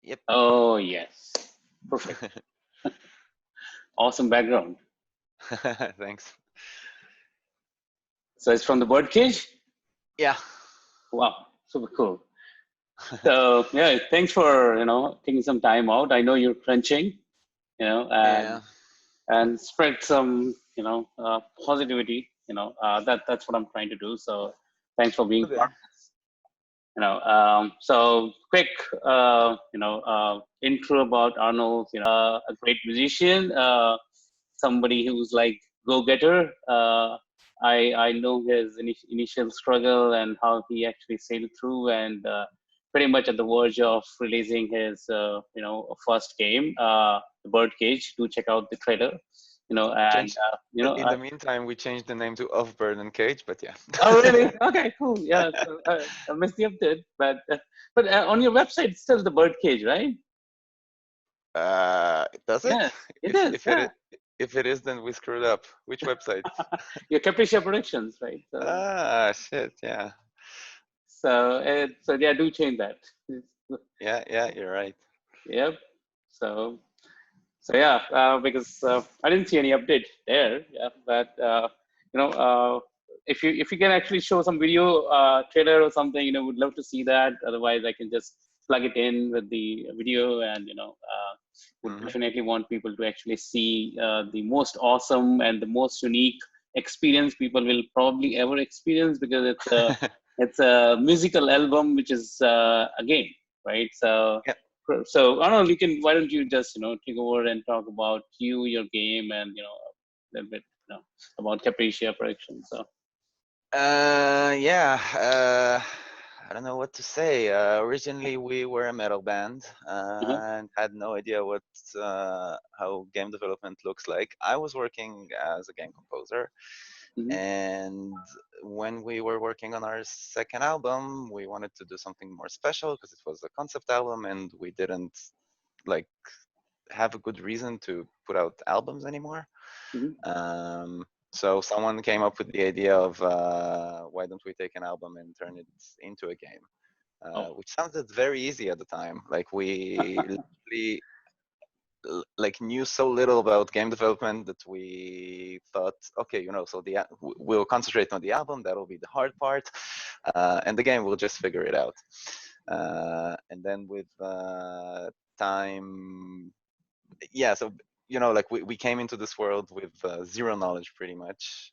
Yep. Oh, yes. Perfect. Awesome background. Thanks. So it's from the birdcage? Yeah. Wow, super cool. So yeah, thanks for, taking some time out. I know you're crunching, and Yeah. spread some, positivity. That's what I'm trying to do. So thanks for being Okay. part. So quick, intro about Arnold. A great musician, somebody who's like go-getter. I know his initial struggle and how he actually sailed through, and pretty much at the verge of releasing his, first game, The Birdcage. Do check out the trailer. And Change. In the meantime, we changed the name to Of Bird and Cage, but yeah. oh, really? Okay, cool. Yeah, so I missed the update, but on your website it still the birdcage, right? Does it? Yeah, it If is. if it Yeah, is, if it is, then we screwed up. Which website? your Capricia Productions, right? Ah, shit. Yeah. So yeah, do change that. Yeah. Yeah. You're right. Yep. So yeah, because I didn't see any update there. Yeah, but you know, if you can actually show some video trailer or something, would love to see that. Otherwise, I can just plug it in with the video, and would Hmm. definitely want people to actually see the most awesome and the most unique experience people will probably ever experience, because it's a musical album which is a game, right? Yeah. So I don't know. We can. Why don't you just take over and talk about you, your game, and a little bit about Capricia production. So. Yeah. I don't know what to say. Originally, we were a metal band Uh-huh. and had no idea how game development looks like. I was working as a game composer, Hmm. and when we were working on our second album, we wanted to do something more special because it was a concept album, and we didn't like have a good reason to put out albums anymore. Hmm. Um, so someone came up with the idea of why don't we take an album and turn it into a game, Oh. which sounded very easy at the time. Like we literally like knew so little about game development that we thought, okay, so we'll concentrate on the album. That'll be the hard part, and the game we'll just figure it out. And then with time, yeah, so like we came into this world with zero knowledge pretty much,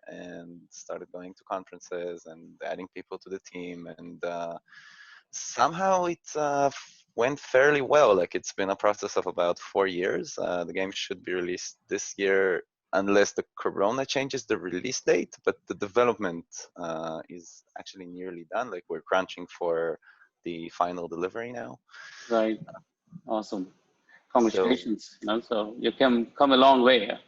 and started going to conferences and adding people to the team, and somehow it went fairly well. Like it's been a process of about 4 years. The game should be released this year unless the corona changes the release date, but the development is actually nearly done. Like we're crunching for the final delivery now. Right. Awesome. So Congratulations. So you can come a long way. Yeah.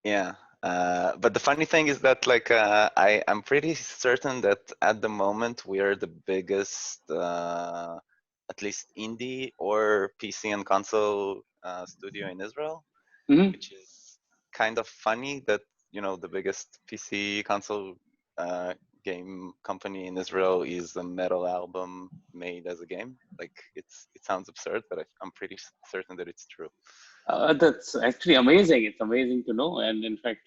yeah. But the funny thing is that like I'm pretty certain that at the moment we are the biggest, at least indie or PC and console studio in Israel, Hmm. which is kind of funny that the biggest PC console uh, game company in Israel is a metal album made as a game. Like it sounds absurd, but I'm pretty certain that it's true. That's actually amazing. It's amazing to know, and in fact,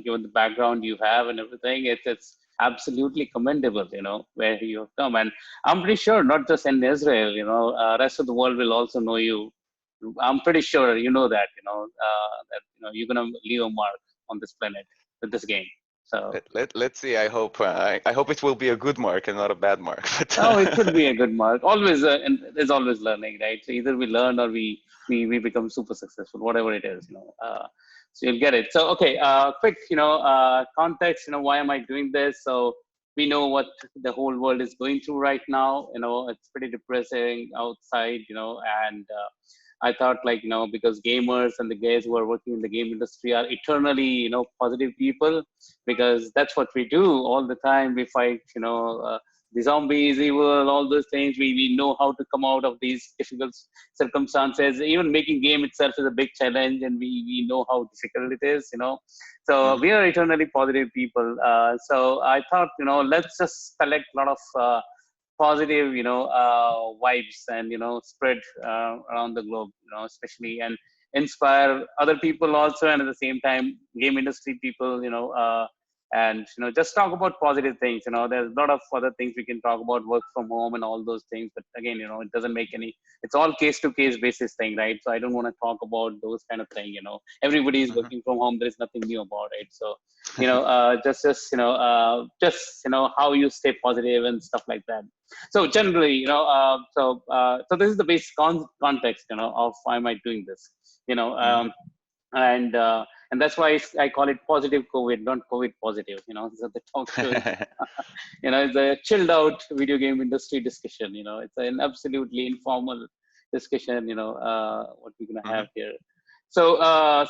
given the background you have and everything, it's absolutely commendable. Where you have come, and I'm pretty sure not just in Israel. Rest of the world will also know you. I'm pretty sure you know that. That you're gonna leave a mark on this planet with this game. So. Let's see. I hope it will be a good mark and not a bad mark. But Oh, it should be a good mark. Always, and there's always learning, right? So either we learn or we become super successful, whatever it is. So you'll get it. So okay, quick, context. Why am I doing this? So we know what the whole world is going through right now. It's pretty depressing outside. And I thought, like, because gamers and the guys who are working in the game industry are eternally, positive people, because that's what we do all the time. We fight, the zombies, evil, all those things. We know how to come out of these difficult circumstances. Even making game itself is a big challenge, and we know how difficult it is. So Mhm. we are eternally positive people. So I thought, let's just collect a lot of positive, vibes and, spread around the globe, especially, and inspire other people also. And at the same time, game industry people, and, just talk about positive things. There's a lot of other things we can talk about, work from home and all those things. But again, it doesn't make any, it's all case to case basis thing, right? So I don't want to talk about those kind of thing. Everybody is Mhm. working from home. There is nothing new about it. So, how you stay positive and stuff like that. So generally, so this is the basic context, of why am I doing this, you know, Mhm. um, and uh, and that's why I call it positive COVID, not COVID positive. So the talk show is, it's a chilled out video game industry discussion. It's an absolutely informal discussion. What we're gonna have Mhm. here. So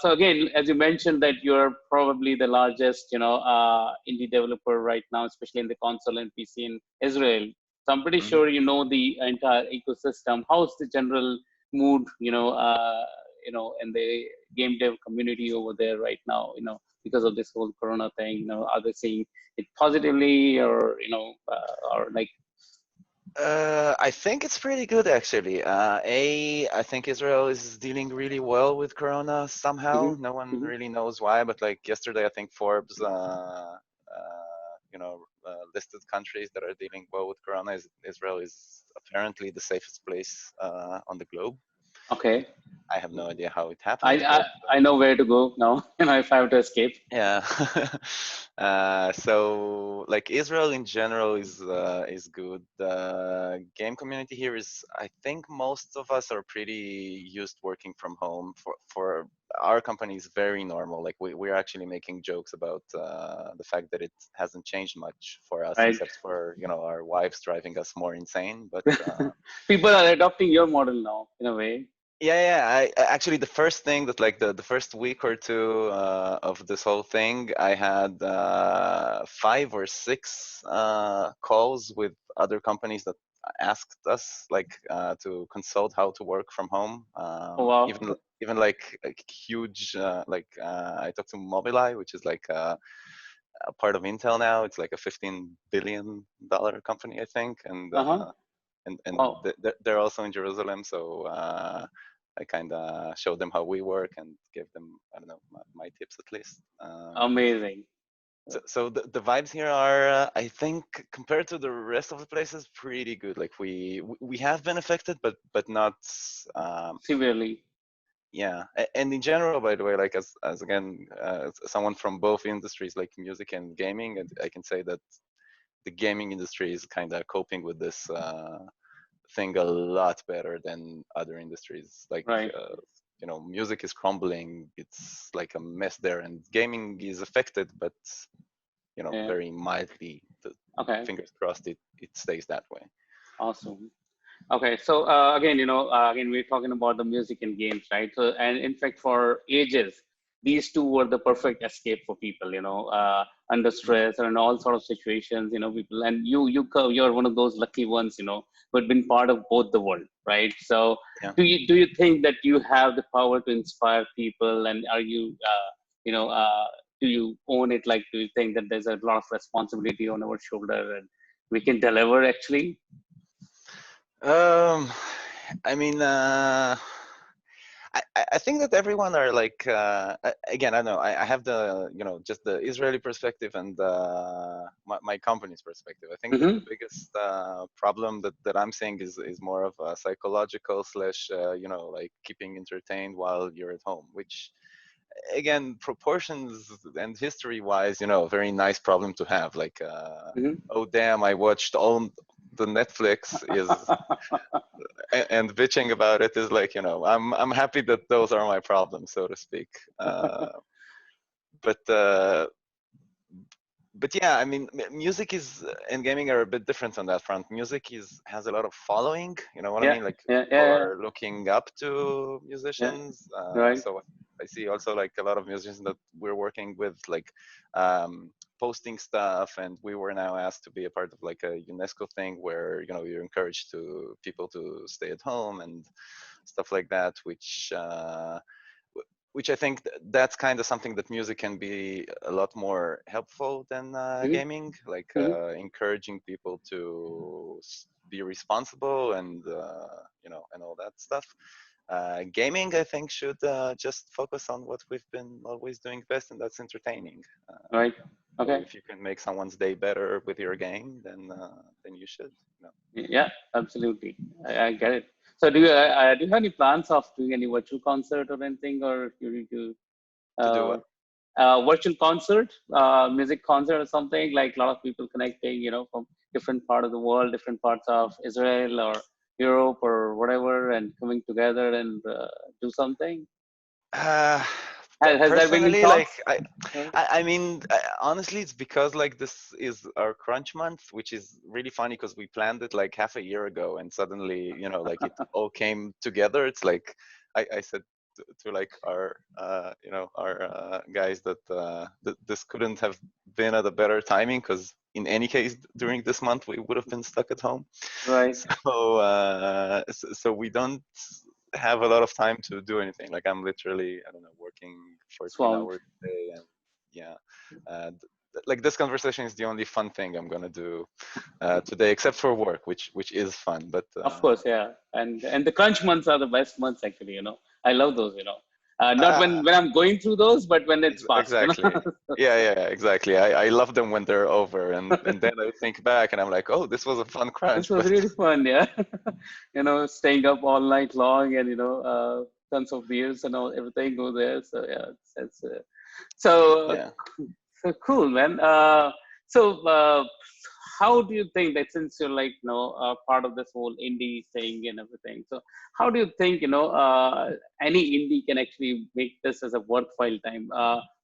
again, as you mentioned, that you're probably the largest, indie developer right now, especially in the console and PC in Israel. So I'm pretty Mhm. sure you know the entire ecosystem. How's the general mood, in the game dev community over there right now? Because of this whole Corona thing. Are they seeing it positively, or or like? I think it's pretty good actually. I think Israel is dealing really well with Corona somehow. Mhm, No one mhm. really knows why, but like yesterday, I think Forbes, listed countries that are dealing well with Corona. Israel is apparently the safest place on the globe. Okay. I have no idea how it I, happened, I but I know where to go now. If I have to escape. yeah. So like Israel in general is good. The game community here is, I think most of us are pretty used working from home. For our company is very normal. Like we're actually making jokes about the fact that it hasn't changed much for us, Right. except for our wives driving us more insane. But People are adopting your model now, in a way. yeah, actually the first thing that like the first week or two of this whole thing, I had 5 or 6 calls with other companies that asked us like to consult how to work from home. Oh, wow. Even like huge I talked to Mobileye, which is like a part of Intel now. It's like a $15 billion company, I think, and Uh-huh. Wow. they're also in Jerusalem. So I kind of showed them how we work and gave them, I don't know, my tips at least. Amazing. So the vibes here are, I think, compared to the rest of the places, pretty good. Like we have been affected, but not. Um, Severely. yeah, and in general, by the way, like as again, someone from both industries, like music and gaming, and I can say that the gaming industry is kind of coping with this thing a lot better than other industries. Like, Right. music is crumbling. It's like a mess there, and gaming is affected, but Yeah. very mildly. The Okay. fingers crossed it stays that way. Awesome. Okay, so again, again, we're talking about the music and games, right? So, and in fact, for ages, these two were the perfect escape for people, under Mhm. stress or in all sort of situations, people. And you're one of those lucky ones, who had been part of both the world, right? So, Yeah. do you think that you have the power to inspire people, and are you, you know, uh, do you own it? Like, do you think that there's a lot of responsibility on our shoulder, and we can deliver actually? Um, I mean, I think that everyone are like again, I know I have the just the Israeli perspective and my company's perspective. I think that the Mm-hmm. biggest problem that I'm seeing is more of a psychological slash like keeping entertained while you're at home, which again, proportions and history wise, a very nice problem to have. Like Mm-hmm. oh damn, I watched all the Netflix is and bitching about it is like, I'm happy that those are my problems, so to speak. But but yeah, I mean, music is and gaming are a bit different on that front. Music has a lot of following, you know what I Yeah, mean? Like yeah, people yeah, are looking up to yeah, musicians. right. So I see also like a lot of musicians that we're working with, like um, posting stuff, and we were now asked to be a part of like a UNESCO thing where you're encouraged to people to stay at home and stuff like that, which I think that's kind of something that music can be a lot more helpful than Mm-hmm. gaming, like Mm-hmm. encouraging people to be responsible and and all that stuff. Gaming, I think, should just focus on what we've been always doing best, and that's entertaining. Right. So Okay. if you can make someone's day better with your game, then you should. Yeah, absolutely. I get it. So do you have any plans of doing any virtual concert or anything, or you need to To do uh, what? virtual concert, music concert or something, like a lot of people connecting, from different part of the world, different parts of Israel or Europe or whatever, and coming together and do something? Uh, Has there been in Personally, like talks? I mean, honestly, it's because like this is our crunch month, which is really funny because we planned it like half a year ago, and suddenly, like it all came together. It's like I said to like our our guys that this couldn't have been at a better timing because in any case during this month we would have been stuck at home. Right. So we don't have a lot of time to do anything. Like I'm literally, I don't know, working 14 Swamped. hours a day, and yeah, like this conversation is the only fun thing I'm gonna do today, except for work, which is fun. But Of course, yeah. And the crunch months are the best months actually, I love those, Not uh, when I'm going through those, but when it's past, exactly. Yeah, exactly. I love them when they're over, and then I think back and I'm like, oh, this was a fun This crunch, was but really fun, yeah. Staying up all night long and tons of beers and all everything go there. So yeah, so yeah. so cool, man. So how do you think that since you're like part of this whole indie thing and everything, so how do you think any indie can actually make this as a worthwhile time?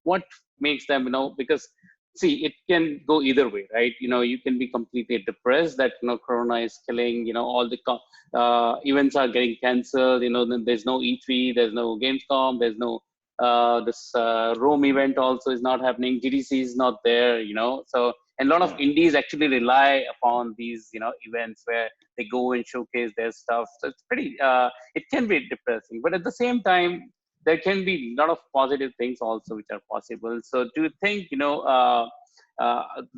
What makes them because see, it can go either way, right? You can be completely depressed that Corona is killing, all the events are getting cancelled. Then there's no E3, there's no Gamescom, there's no this Rome event also is not happening. GDC is not there, So and a lot of Yeah. indies actually rely upon these, events where they go and showcase their stuff. So it's pretty. It can be depressing, but at the same time, there can be a lot of positive things also which are possible. So do you think,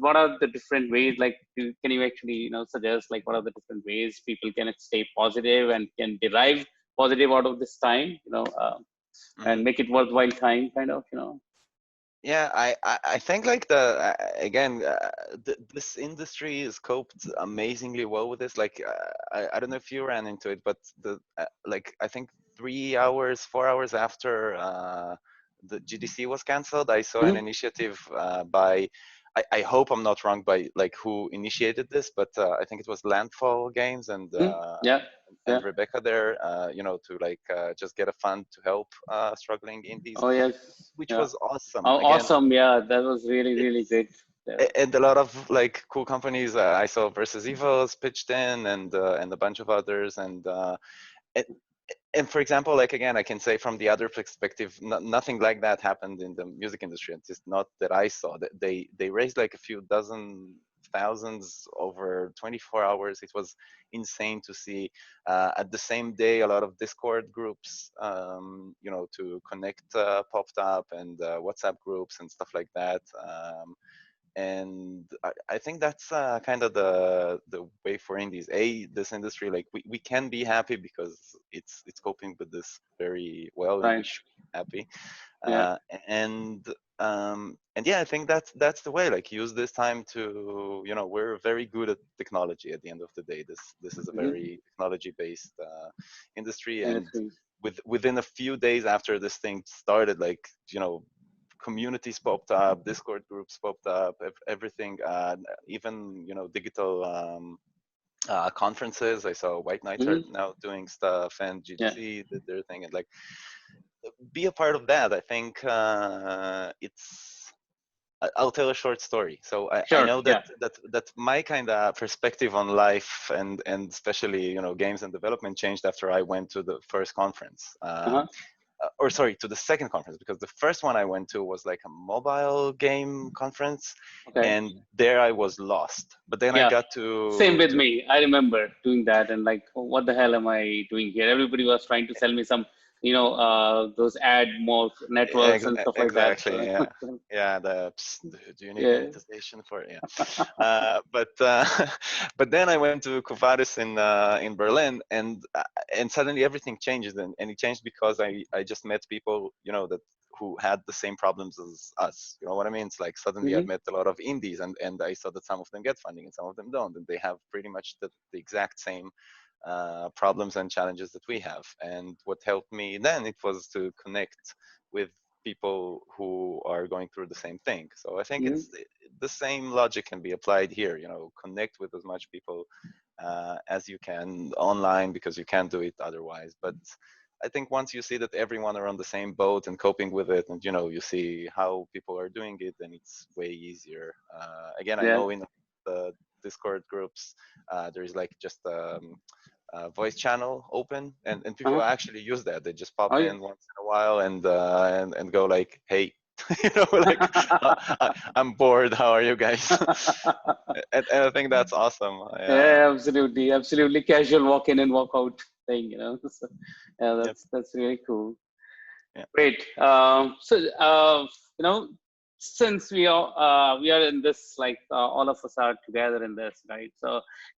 what are the different ways? Like, can you actually, suggest like what are the different ways people can stay positive and can derive positive out of this time? Mhm. And make it worthwhile time, kind of, Yeah, I think like again, this industry is coped amazingly well with this. Like I don't know if you ran into it, but the like I think 3 hours, 4 hours after the GDC was canceled, I saw an Mm-hmm. initiative by I hope I'm not wrong by like who initiated this, but I think it was Landfall Games Mm-hmm. Yeah, yeah. and Rebecca there, to like just get a fund to help struggling indies, Oh yes, which yeah. was awesome. Oh, Again, awesome. Yeah, that was really, really it's great. Yeah. and a lot of like cool companies. I saw Versus Evils pitched in, and a bunch of others, and and for example, like again, I can say from the other perspective, nothing like that happened in the music industry. It's just not that I saw. That they raised like a few dozen thousands over 24 hours. It was insane to see. At the same day, a lot of Discord groups, to connect popped up, and WhatsApp groups and stuff like that. And I think that's kind of the way for indies. This industry, like we can be happy because it's coping with this very well, and we Right. should be happy. Yeah. uh, and and yeah, I think that's the way. Like use this time to, we're very good at technology. At the end of the day, this is a Mm-hmm. very technology based industry, and Industry. within a few days after this thing started, like communities popped up, Discord groups popped up, everything, even digital conferences. I saw White Knights are Mm-hmm. now doing stuff, and Yeah. GDC did their thing, and like be a part of that. I think I'll tell a short story. So I Sure. know that Yeah. my kind of perspective on life and especially games and development changed after I went to the first conference. Uh-huh. Or sorry, to the second conference, because the first one I went to was like a mobile game conference, Okay. and there I was lost. But then I Yeah. got Same with to me. I remember doing that and like, oh, what the hell am I doing here? Everybody was trying to sell me some, those ad more networks and stuff like that. Exactly. Yeah. Yeah. Do you need Yeah. monetization for it? Yeah. But but then I went to Kuvaris in Berlin, and suddenly everything changes, and it changed because I just met people, that who had the same problems as us. You know what I mean? It's like suddenly I Hmm. met a lot of indies, and I saw that some of them get funding and some of them don't, and they have pretty much the exact same problems and challenges that we have. And what helped me then, it was to connect with people who are going through the same thing. So I think Hmm. it's the same logic can be applied here. Connect with as much people as you can online, because you can't do it otherwise. But I think once you see that everyone are on the same boat and coping with it, and you see how people are doing it, then it's way easier. Again, I Yeah. know in the Discord groups, there is like just voice channel open, and people Uh-huh. actually use that. They just pop Oh yeah. in once in a while and go like, hey, like, I'm bored, how are you guys? And I think that's awesome. Yeah. Yeah, absolutely, absolutely casual walk in and walk out thing, So, yeah, Yep. that's really cool. Yeah. Great. You know, since we are in this, like all of us are together in this, right? So,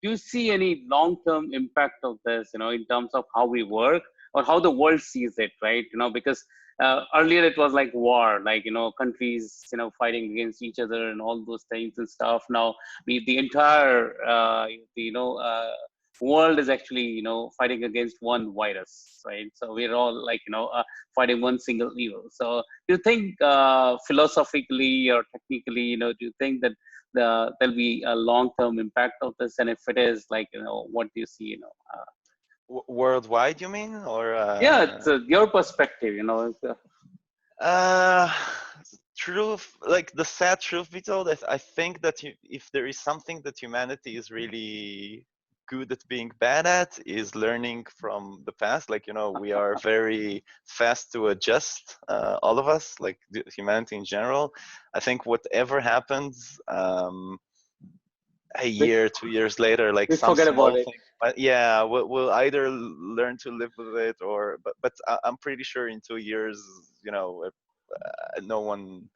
do you see any long-term impact of this, in terms of how we work or how the world sees it, right? Because earlier it was like war, like countries, fighting against each other and all those things and stuff. Now, the entire, world is actually, fighting against one virus, right? So we're all like, fighting one single evil. So do you think philosophically or technically, do you think that there'll be a long-term impact of this? And if it is, like, what do you see, Worldwide, you mean, or yeah, it's your perspective, uh truth, like the sad truth be told, I think that if there is something that humanity is really good at being bad at, is learning from the past. Like, we are very fast to adjust, all of us, like humanity in general. I think whatever happens, a we, year, 2 years later, like we some forget about small it, thing, but yeah, we'll either learn to live with it, or but I'm pretty sure in 2 years, no one,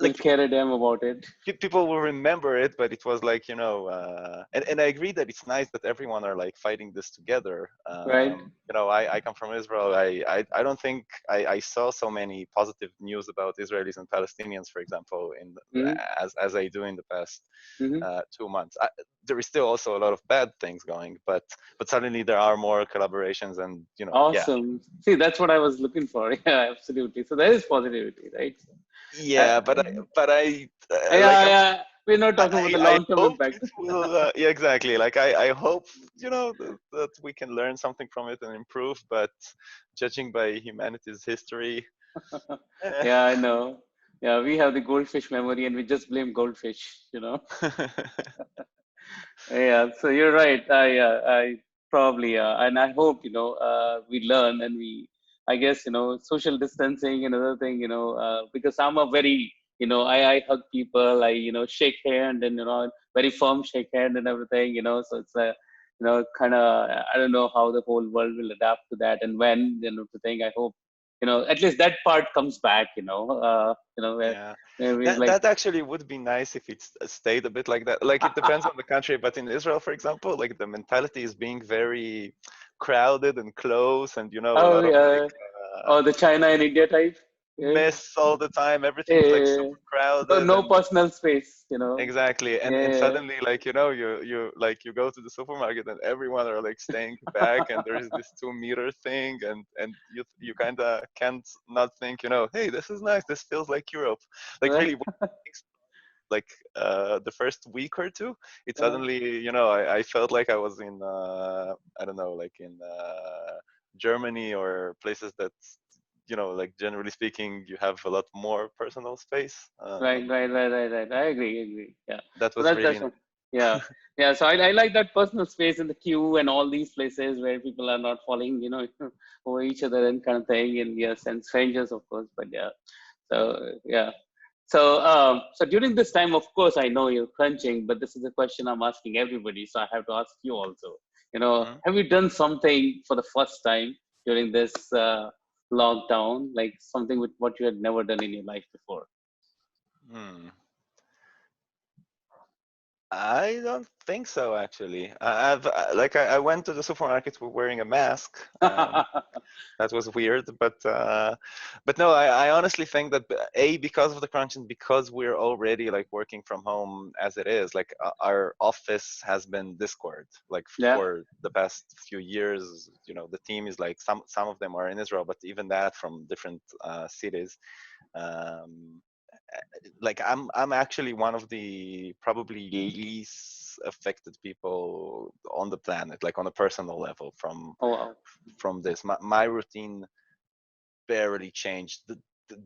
we'll like, care a damn about it, people will remember it, but it was like, and I agree that it's nice that everyone are like fighting this together. right? I come from Israel. I don't think I saw so many positive news about Israelis and Palestinians, for example, Mm-hmm. as I do in the past Mm-hmm. 2 months. There is still also a lot of bad things going, but suddenly there are more collaborations, and yeah. Awesome. See, that's what I was looking for. Yeah, absolutely. So there is positivity, right? Uh, Yeah, but I like yeah, yeah. We're not talking about the I long-term hope impact. it will. Yeah, exactly. Like, I hope that we can learn something from it and improve. But judging by humanity's history, eh. Yeah, I know. Yeah, we have the goldfish memory and we just blame goldfish. Yeah, so you're right. I probably, and I hope, we learn and I guess, social distancing and other thing, because I'm a very, I hug people, I, shake hand and, very firm shake hand and everything, so it's a, kind of, I don't know how the whole world will adapt to that and when, the thing, I hope, at least that part comes back, Yeah, where we're that like, that actually would be nice if it stayed a bit like that. Like, it depends on the country, but in Israel, for example, like the mentality is being very crowded and close, and a oh, lot of like yeah. Oh, the China and India type. Yeah. mess all the time. Everything is like Yeah. super No, crowded, no and personal space. exactly, and Yeah. suddenly, like, you like, you go to the supermarket and everyone are like staying back, and there is this 2 meter thing, and you kind of can't not think, hey, this is nice, this feels like Europe. Like, Right. really, like, the first week or two, it Uh, suddenly, I felt like I was in, I don't know, like in Germany, or places that, like, generally speaking, you have a lot more personal space. right, right, right, right, right. I agree, agree. Yeah. That So was really that's nice. one. Yeah. Yeah. So I like that personal space in the queue and all these places where people are not falling, over each other and kind of thing. And yes, and strangers, of course. But yeah. So yeah. So during this time, of course, I know you're crunching, but this is a question I'm asking everybody. So I have to ask you also. Mhm. Have you done something for the first time during this lockdown? Like something with what you had never done in your life before? Hmm. I don't think so, actually. I went to the supermarket wearing a mask. That was weird, but no, I honestly think that because of the crunch and because we're already like working from home as it is, like our office has been Discord like Yeah. for the past few years. You know, the team is like some of them are in Israel, but even that from different cities. Um, like I'm actually one of the probably least affected people on the planet, like on a personal level Oh, wow. from this. My routine barely changed.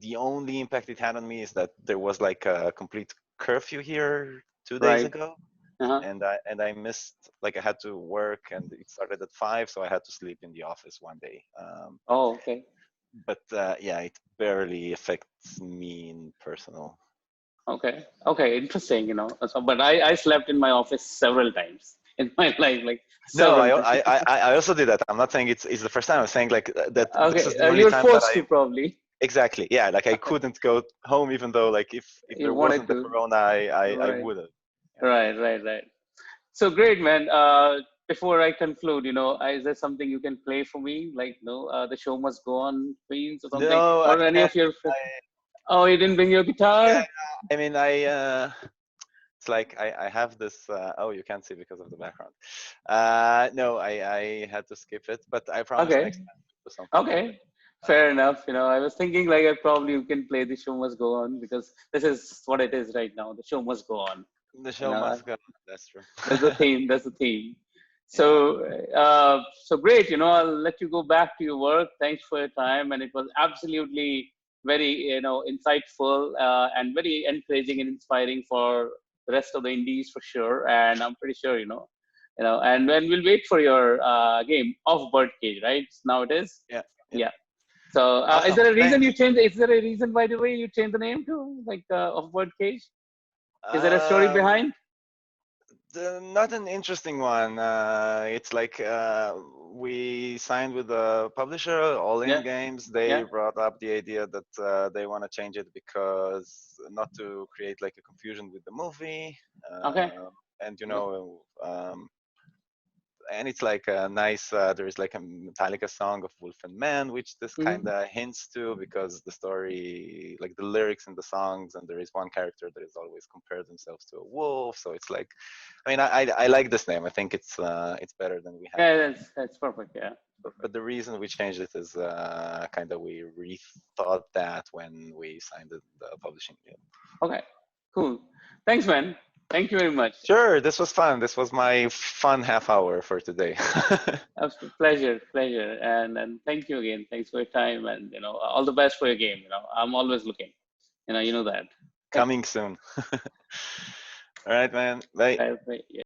The only impact it had on me is that there was like a complete curfew here 2 days Right. ago, Uh-huh. and I missed, like, I had to work and it started at 5, so I had to sleep in the office one day. Oh, okay. But yeah, it barely affects me in personal. Okay. Okay. Interesting, you know. So, but I slept in my office several times in my life, like No, several times. I also did that. I'm not saying it's the first time. I'm saying like that this is Okay. the only You're time that forced I to probably. exactly, yeah, like I Okay. couldn't go home even though like if You there wanted wasn't the to. corona, I Right. would have. Yeah. Right. Right. Right. So great, man. Before I conclude, you know, is there something you can play for me? Like, no, the show must go on, Queens or something, No, or any of your. Oh, you didn't bring your yeah, guitar? I mean it's like I have this oh, you can't see because of the background. No, I had to skip it, but I promise Okay. next time to do something for it. Okay. Fair enough. You know, I was thinking like I probably you can play the show must go on because this is what it is right now. The show must go on. The You show know, must go. That's true. that's the theme. That's the theme. Yeah. So great. You know, I'll let you go back to your work. Thanks for your time, and it was absolutely very, you know, insightful and very encouraging and inspiring for the rest of the indies for sure. And I'm pretty sure, and then we'll wait for your game of Birdcage, right? Now it is. Yeah. Yeah. Yeah. So, is Awesome. there a reason you Thanks. changed? Is there a reason, by the way, you changed the name to like of Birdcage? Is there a story Um, behind? Not an interesting one. It's like we signed with the publisher, All In Yeah. Games. They Yeah. brought up the idea that they want to change it because not to create like a confusion with the movie, Okay. and Good. and it's like a nice there is like a Metallica song of Wolf and Man, which this kind Mhm. of hints to, because the story, like the lyrics in the songs, and there is one character that is always compared themselves to a wolf, so it's like, I mean, I like this name. I think it's better than we had Yeah, before. that's perfect. Yeah, perfect. But the reason we changed it is kind of we rethought that when we signed the publishing deal. Okay, cool. Thanks, man. Thank you very much. Sure, this was fun. This was my fun half hour for today. Absolute pleasure, pleasure, and thank you again. Thanks for your time, and all the best for your game. I'm always looking. You know that. Coming soon. All right, man. Bye. Right, right, yeah.